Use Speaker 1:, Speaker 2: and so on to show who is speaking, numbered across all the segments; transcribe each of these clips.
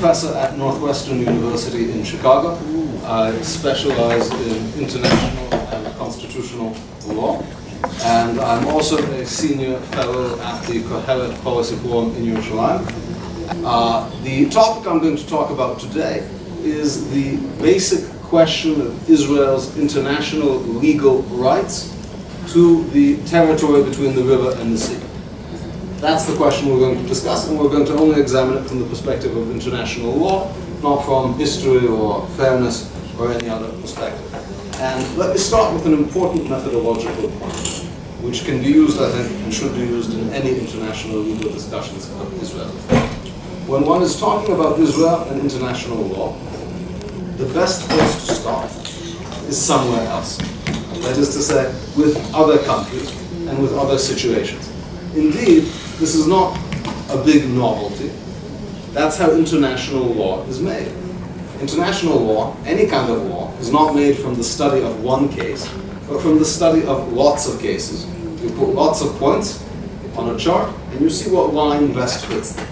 Speaker 1: professor at Northwestern University in Chicago. I specialize in international and constitutional law. And I'm also a senior fellow at the Kohelet Policy Forum in Yerushalayim. The topic I'm going to talk about today is the basic question of Israel's international legal rights to the territory between the river and the sea. That's the question we're going to discuss, and we're going to only examine it from the perspective of international law, not from history or fairness or any other perspective. And let me start with an important methodological point, which can be used, I think, and should be used in any international legal discussions of Israel. When one is talking about Israel and international law, the best place to start is somewhere else. That is to say, with other countries and with other situations. Indeed, this is not a big novelty. That's how international law is made. International law, any kind of law, is not made from the study of one case, but from the study of lots of cases. You put lots of points on a chart, and you see what line best fits them.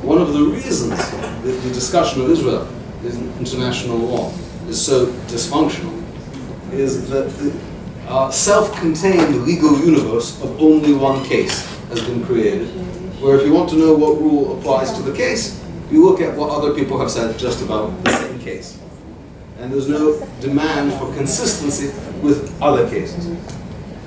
Speaker 1: One of the reasons that the discussion of Israel in international law is so dysfunctional is that the self-contained legal universe of only one case has been created, where if you want to know what rule applies to the case, you look at what other people have said just about the same case. And there's no demand for consistency with other cases.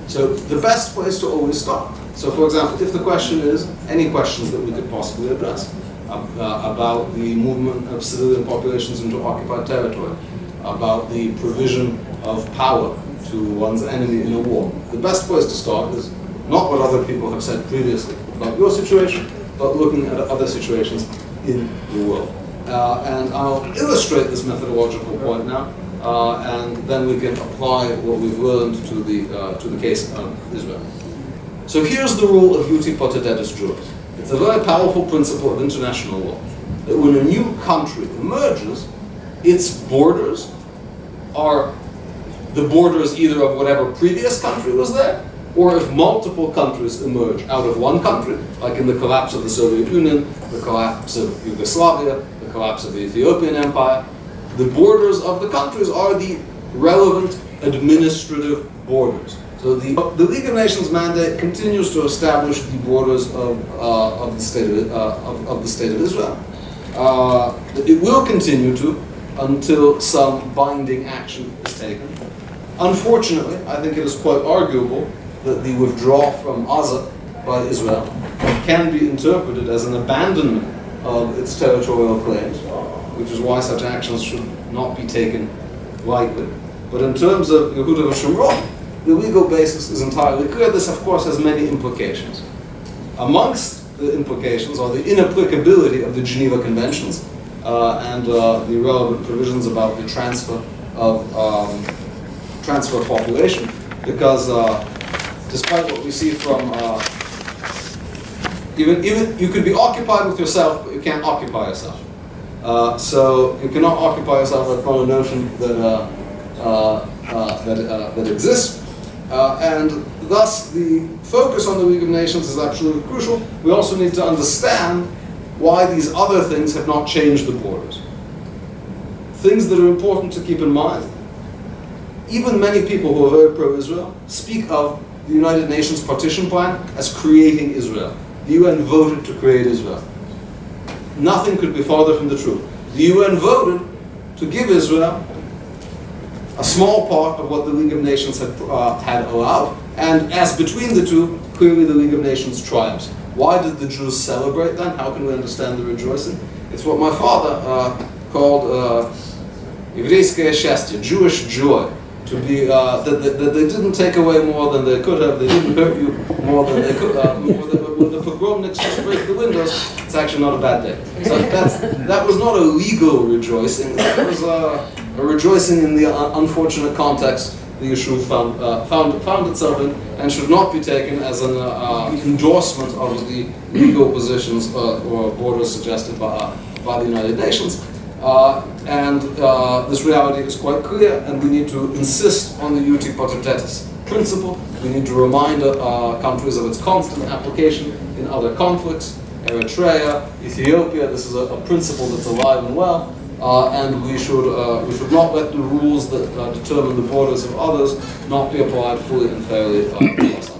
Speaker 1: So the best place to always start. So for example, if the question is, any questions that we could possibly address about the movement of civilian populations into occupied territory, about the provision of power to one's enemy in a war, the best place to start is not what other people have said previously about your situation, but looking at other situations in the world. And I'll illustrate this methodological point now, and then we can apply what we've learned to the case of Israel. So here's the rule of uti potestatis juris. It's a very powerful principle of international law, that when a new country emerges, its borders are the borders either of whatever previous country was there, or if multiple countries emerge out of one country, like in the collapse of the Soviet Union, the collapse of Yugoslavia, the collapse of the Ethiopian Empire, the borders of the countries are the relevant administrative borders. So the League of Nations mandate continues to establish the borders of the state of Israel. It will continue to until some binding action is taken. Unfortunately, I think it is quite arguable that the withdrawal from Gaza by Israel can be interpreted as an abandonment of its territorial claims, which is why such actions should not be taken lightly. But in terms of Yehuda v'Shomron, the legal basis is entirely clear. This, of course, has many implications. Amongst the implications are the inapplicability of the Geneva Conventions and the relevant provisions about the transfer of population, because despite what we see from, even you could be occupied with yourself, but you can't occupy yourself. So you cannot occupy yourself from a notion that exists, and thus the focus on the League of Nations is absolutely crucial. We also need to understand why these other things have not changed the borders. Things that are important to keep in mind. Even many people who are very pro-Israel speak of the United Nations partition plan as creating Israel. The UN voted to create Israel. Nothing could be farther from the truth. The UN voted to give Israel a small part of what the League of Nations had allowed, and as between the two, clearly the League of Nations triumphs. Why did the Jews celebrate then? How can we understand the rejoicing? It's what my father called Еврейское счастье, Jewish joy. To be that they didn't take away more than they could have. They didn't hurt you more than they could. When the pogromniks just break the windows, it's actually not a bad day. So that was not a legal rejoicing. That was a rejoicing in the unfortunate context the issue found itself in, and should not be taken as an endorsement of the legal positions or borders suggested by the United Nations. This reality is quite clear, and we need to insist on the uti potestatis principle. We need to remind countries of its constant application in other conflicts, Eritrea, Ethiopia. This is a principle that's alive and well, and we should not let the rules that determine the borders of others not be applied fully and fairly to us.